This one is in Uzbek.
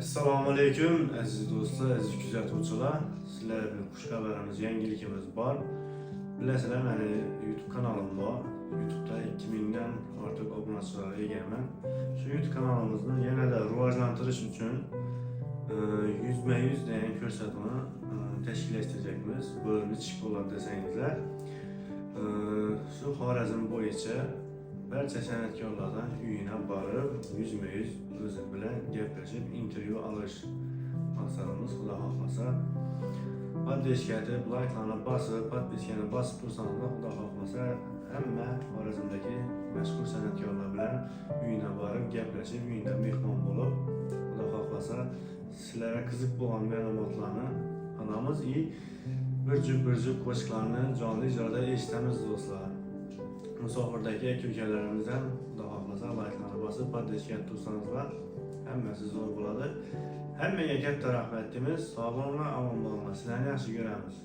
Assalomu alaykum aziz do'stlar, aziz kuzatuvchilar. Sizlar bilan xush xabarimiz, yangilikimiz bor. Bilasizlar, meni YouTube kanalim bor. YouTube'da 2000 dan ortiq obunachilarga egaman. Shu YouTube kanalimizni yanada rivojlantirish uchun %100 degan ko'rsatuvni tashkillashtirajakmiz. Bu nechik bo'ladi desangizlar, shu Xorazm bo'yicha barcha san'atkorlardan uyina borib, %100 o'zi bilan gaplashib, intervyu olish maqsadimiz. Xudo xohlasa, podpeskani, like'larni bosib, podpeskani bosib tursangiz, xudo xohlasa, hamma Xorazmdagi mashhur san'atkorlar bilan uyina borib, gaplashib, uyinda mehmon bo'lib, xudo xohlasa, sizlarga qiziq bo'lgan ma'lumotlarni olamiz va bir jup qo'shiqlarni jonli ijroda eshitamiz do'stlar. Musofirdagi aka-ukalarimizdan xudo xohlasa like'larni bosib, podpeskani tursangizlar, hammasi zo'r bo'ladi. Hammaga katta rahmat deymiz. Sog' bo'linglar, omon bo'linglar. Sizlarni yaxshi ko'ramiz.